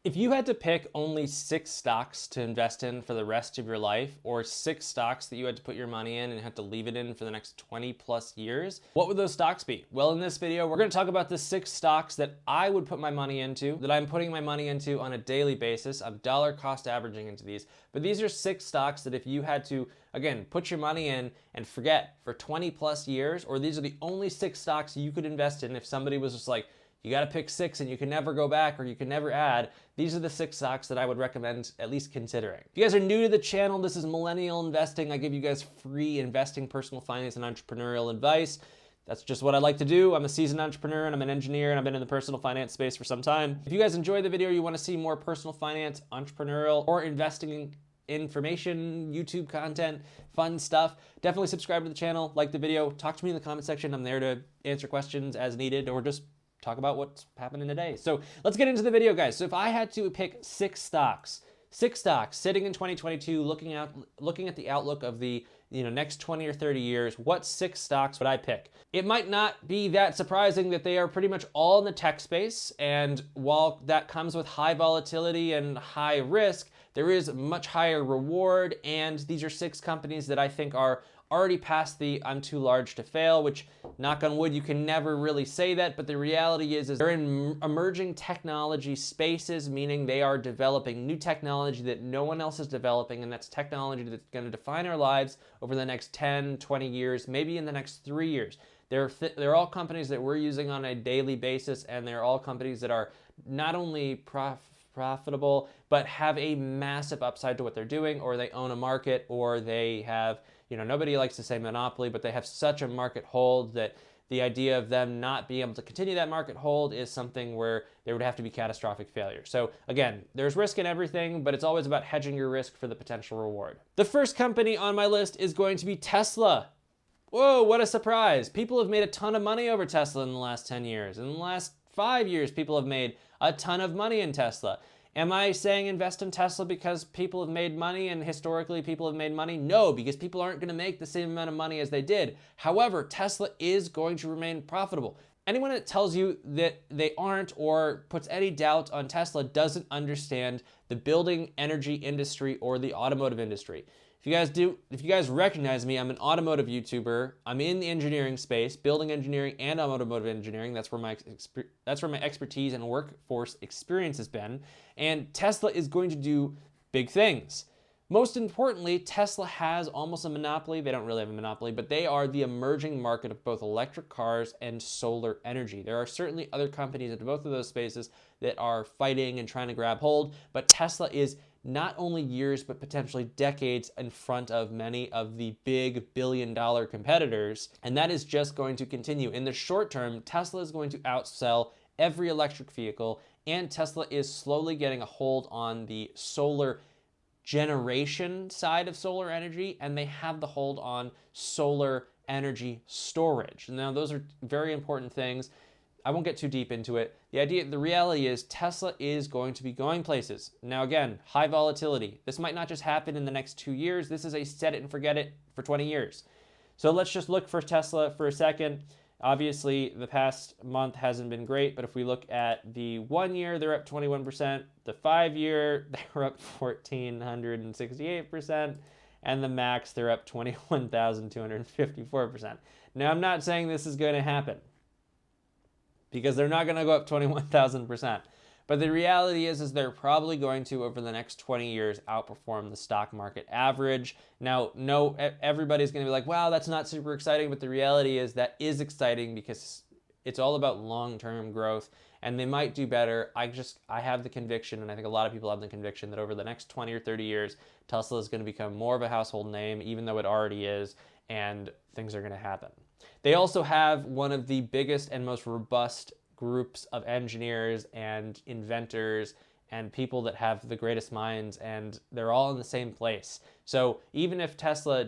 If you had to pick only 6 stocks to invest in for the rest of your life, or 6 stocks that you had to put your money in and had to leave it in for the next 20 plus years, what would those stocks be? Well, in this video, we're gonna talk about the 6 stocks that I would put my money into, that I'm putting my money into on a daily basis. I'm dollar cost averaging into these, but these are 6 stocks that if you had to, again, put your money in and forget for 20 plus years, or these are the only 6 stocks you could invest in if somebody was just like, you got to pick 6 and you can never go back or you can never add. These are the 6 stocks that I would recommend at least considering. If you guys are new to the channel, this is Millennial Investing. I give you guys free investing, personal finance, and entrepreneurial advice. That's just what I like to do. I'm a seasoned entrepreneur and I'm an engineer and I've been in the personal finance space for some time. If you guys enjoy the video, you want to see more personal finance, entrepreneurial, or investing information, YouTube content, fun stuff, definitely subscribe to the channel, like the video, talk to me in the comment section. I'm there to answer questions as needed or just talk about what's happening today. So let's get into the video, guys. So if I had to pick 6 stocks sitting in 2022, looking at the outlook of the next 20 or 30 years, what 6 stocks would I pick? It might not be that surprising that they are pretty much all in the tech space, and while that comes with high volatility and high risk, there is much higher reward, and these are 6 companies that I think are already past the I'm too large to fail, which, knock on wood, you can never really say that, but the reality is they're in emerging technology spaces, meaning they are developing new technology that no one else is developing, and that's technology that's going to define our lives over the next 10, 20 years, maybe in the next 3 years. They're all companies that we're using on a daily basis, and they're all companies that are not only profitable, but have a massive upside to what they're doing, or they own a market, or they have, nobody likes to say monopoly, but they have such a market hold that the idea of them not being able to continue that market hold is something where there would have to be catastrophic failure. So again, there's risk in everything, but it's always about hedging your risk for the potential reward. The first company on my list is going to be Tesla. Whoa, what a surprise. People have made a ton of money over Tesla in the last 10 years. In the last 5 years, people have made a ton of money in Tesla. Am I saying invest in Tesla because people have made money and historically people have made money? No, because people aren't going to make the same amount of money as they did. However, Tesla is going to remain profitable. Anyone that tells you that they aren't or puts any doubt on Tesla doesn't understand the building energy industry or the automotive industry. If you guys recognize me, I'm an automotive YouTuber. I'm in the engineering space, building engineering and automotive engineering. That's where my expertise and workforce experience has been. And Tesla is going to do big things. Most importantly, Tesla has almost a monopoly. They don't really have a monopoly, but they are the emerging market of both electric cars and solar energy. There are certainly other companies in both of those spaces that are fighting and trying to grab hold, but Tesla is not only years, but potentially decades in front of many of the big billion-dollar competitors, and that is just going to continue. In the short term, Tesla is going to outsell every electric vehicle, and Tesla is slowly getting a hold on the solar generation side of solar energy, and they have the hold on solar energy storage. Now, those are very important things. I won't get too deep into it. The reality is Tesla is going to be going places. Now again, high volatility. This might not just happen in the next 2 years. This is a set it and forget it for 20 years. So let's just look for Tesla for a second. Obviously, the past month hasn't been great, but if we look at the 1 year, they're up 21%. The 5 year, they're up 1,468%. And the max, they're up 21,254%. Now, I'm not saying this is going to happen, because they're not going to go up 21,000%. But the reality is they're probably going to, over the next 20 years, outperform the stock market average. Now, no, everybody's going to be like, wow, that's not super exciting. But the reality is that is exciting because it's all about long-term growth, and they might do better. I have the conviction, and I think a lot of people have the conviction, that over the next 20 or 30 years, Tesla is going to become more of a household name, even though it already is, and things are going to happen. They also have one of the biggest and most robust groups of engineers and inventors and people that have the greatest minds, and they're all in the same place. So even if Tesla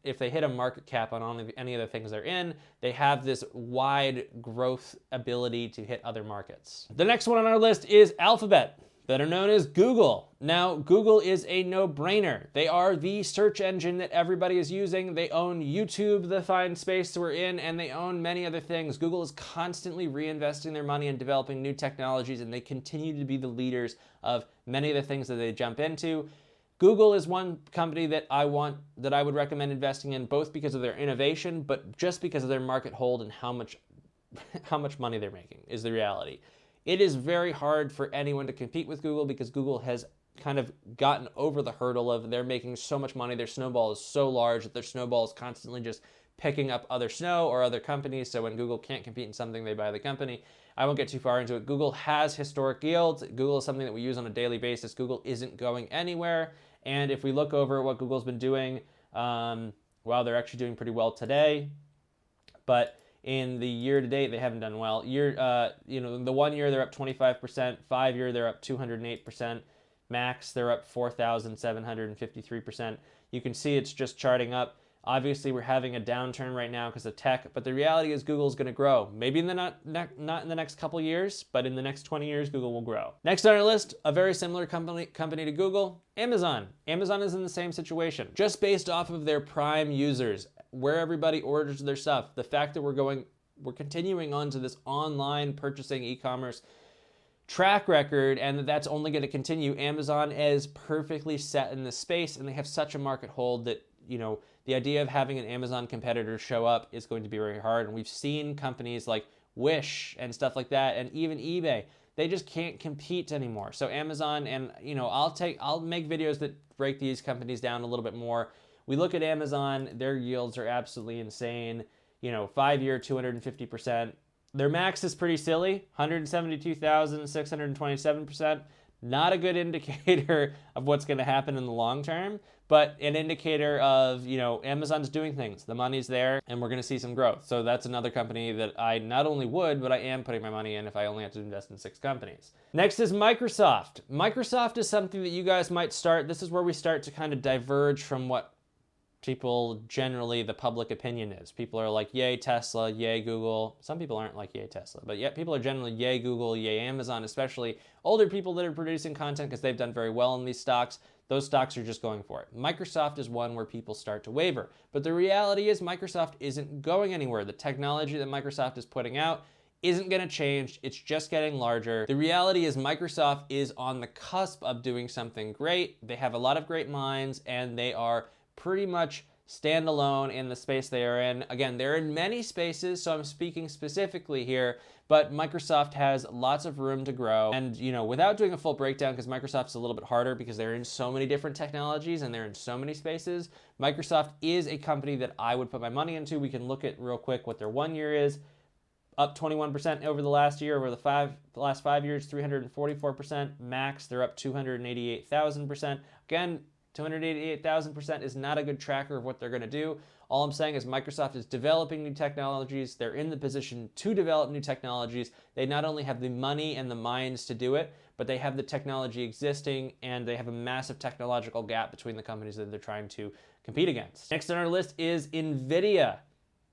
if they hit a market cap on any of the things they're in, they have this wide growth ability to hit other markets. The next one on our list is Alphabet. better known as Google. Now, Google is a no-brainer. They are the search engine that everybody is using. They own YouTube, the fine space we're in, and they own many other things. Google is constantly reinvesting their money in developing new technologies, and they continue to be the leaders of many of the things that they jump into. Google is one company that I would recommend investing in, both because of their innovation, but just because of their market hold and how much money they're making is the reality. It is very hard for anyone to compete with Google because Google has kind of gotten over the hurdle of they're making so much money. Their snowball is so large that their snowball is constantly just picking up other snow or other companies. So when Google can't compete in something, they buy the company. I won't get too far into it. Google has historic yields. Google is something that we use on a daily basis. Google isn't going anywhere. And if we look over what Google's been doing, well, they're actually doing pretty well today. But in the year to date, they haven't done well. The 1 year they're up 25%, 5 year they're up 208%, max they're up 4,753%. You can see it's just charting up. Obviously, we're having a downturn right now because of tech, but the reality is Google's going to grow. Maybe not in the next couple years, but in the next 20 years, Google will grow. Next on our list, a very similar company to Google, Amazon. Amazon is in the same situation, just based off of their Prime users, where everybody orders their stuff. The fact that we're continuing on to this online purchasing e-commerce track record, and that's only going to continue. Amazon is perfectly set in this space, and they have such a market hold that, the idea of having an Amazon competitor show up is going to be very hard. And we've seen companies like Wish and stuff like that, and even eBay, they just can't compete anymore. So Amazon, and I'll make videos that break these companies down a little bit more. We look at Amazon, their yields are absolutely insane. 5 year, 250%. Their max is pretty silly, 172,627%. Not a good indicator of what's going to happen in the long term, but an indicator of, Amazon's doing things. The money's there, and we're going to see some growth. So that's another company that I not only would, but I am putting my money in if I only have to invest in 6 companies. Next is Microsoft. Microsoft is something that you guys might start. This is where we start to kind of diverge from what people generally, the public opinion is. People are like, yay Tesla, yay Google. Some people aren't like yay Tesla, but yet people are generally yay Google, yay Amazon, especially older people that are producing content because they've done very well in these stocks. Those stocks are just going for it. Microsoft is one where people start to waver. But the reality is Microsoft isn't going anywhere. The technology that Microsoft is putting out isn't going to change. It's just getting larger. The reality is Microsoft is on the cusp of doing something great. They have a lot of great minds, and they are pretty much standalone in the space they are in. Again, they're in many spaces, so I'm speaking specifically here, but Microsoft has lots of room to grow. And, without doing a full breakdown, because Microsoft's a little bit harder because they're in so many different technologies and they're in so many spaces, Microsoft is a company that I would put my money into. We can look at real quick what their 1 year is. Up 21% over the last year. Over the last 5 years, 344%. Max, they're up 288,000%. Again, 288,000% is not a good tracker of what they're going to do. All I'm saying is Microsoft is developing new technologies. They're in the position to develop new technologies. They not only have the money and the minds to do it, but they have the technology existing, and they have a massive technological gap between the companies that they're trying to compete against. Next on our list is NVIDIA.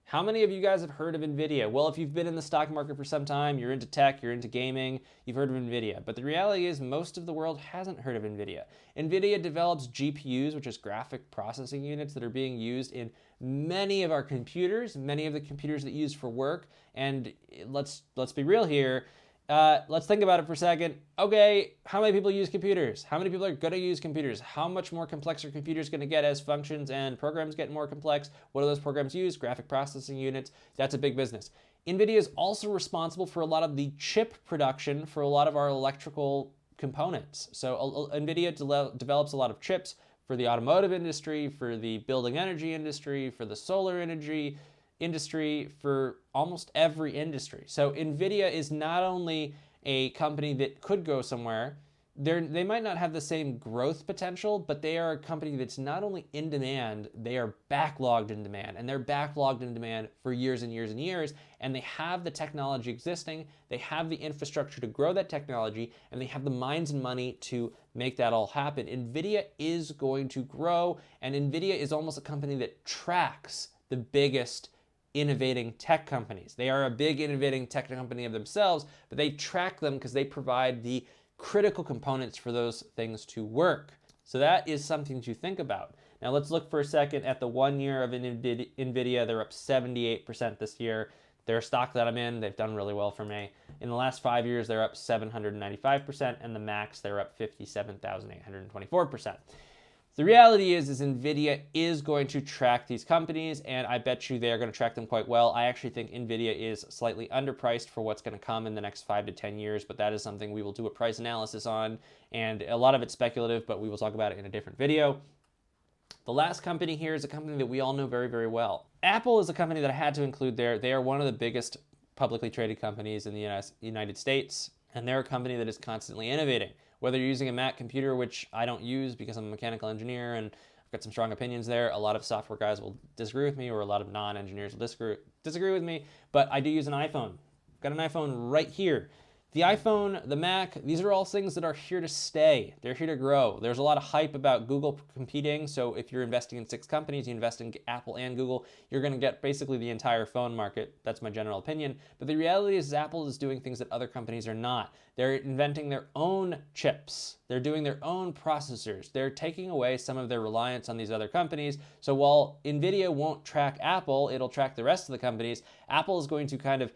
How many of you guys have heard of NVIDIA? Well, if you've been in the stock market for some time, you're into tech, you're into gaming, you've heard of NVIDIA. But the reality is most of the world hasn't heard of NVIDIA. NVIDIA develops GPUs, which is graphic processing units, that are being used in many of our computers, many of the computers that you use for work. And let's be real here. Let's think about it for a second. Okay, how many people use computers? How many people are going to use computers? How much more complex are computers going to get as functions and programs get more complex? What do those programs use? Graphic processing units. That's a big business. NVIDIA is also responsible for a lot of the chip production for a lot of our electrical components. So NVIDIA develops a lot of chips for the automotive industry, for the building energy industry, for the solar energy industry, for almost every industry. So NVIDIA is not only a company that could go somewhere, they might not have the same growth potential, but they are a company that's not only in demand, they are backlogged in demand, and they're backlogged in demand for years and years and years, and they have the technology existing, they have the infrastructure to grow that technology, and they have the minds and money to make that all happen. NVIDIA is going to grow, and NVIDIA is almost a company that tracks the biggest innovating tech companies. They are a big innovating tech company of themselves, but they track them because they provide the critical components for those things to work. So that is something to think about. Now let's look for a second at the 1 year of NVIDIA. They're up 78% this year. They're a stock that I'm in. They've done really well for me. In the last 5 years, they're up 795%, and the max, they're up 57,824%. The reality is NVIDIA is going to track these companies, and I bet you they are going to track them quite well. I actually think NVIDIA is slightly underpriced for what's going to come in the next 5 to 10 years, but that is something we will do a price analysis on, and a lot of it's speculative, but we will talk about it in a different video. The last company here is a company that we all know very, very well. Apple is a company that I had to include there. They are one of the biggest publicly traded companies in the United States, and they're a company that is constantly innovating. Whether you're using a Mac computer, which I don't use because I'm a mechanical engineer and I've got some strong opinions there. A lot of software guys will disagree with me, or a lot of non-engineers will disagree with me, but I do use an iPhone. I've got an iPhone right here. The iPhone, the Mac, these are all things that are here to stay. They're here to grow. There's a lot of hype about Google competing, so if you're investing in 6 companies, you invest in Apple and Google, you're going to get basically the entire phone market. That's my general opinion. But the reality is Apple is doing things that other companies are not. They're inventing their own chips. They're doing their own processors. They're taking away some of their reliance on these other companies. So while NVIDIA won't track Apple, it'll track the rest of the companies. Apple is going to kind of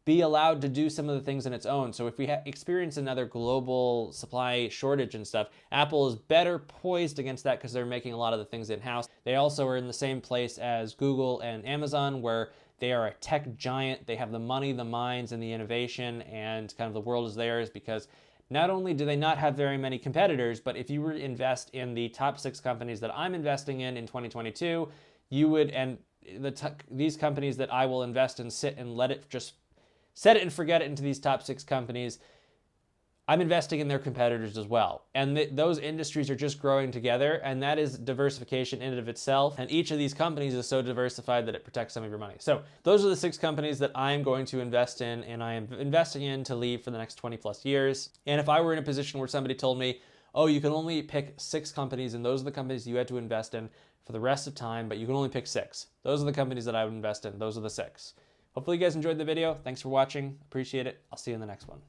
be allowed to do some of the things on its own. So if we experience another global supply shortage and stuff, Apple is better poised against that because they're making a lot of the things in-house. They also are in the same place as Google and Amazon, where they are a tech giant. They have the money, the minds, and the innovation, and kind of the world is theirs, because not only do they not have very many competitors, but if you were to invest in the top 6 companies that I'm investing in 2022, you would, and these companies that I will invest in, sit and let it just set it and forget it into these top 6 companies, I'm investing in their competitors as well. And those industries are just growing together, and that is diversification in and of itself. And each of these companies is so diversified that it protects some of your money. So those are the 6 companies that I'm going to invest in, and I am investing in to leave for the next 20 plus years. And if I were in a position where somebody told me, oh, you can only pick 6 companies, and those are the companies you had to invest in for the rest of time, but you can only pick 6. Those are the companies that I would invest in. Those are the 6. Hopefully you guys enjoyed the video. Thanks for watching. Appreciate it. I'll see you in the next one.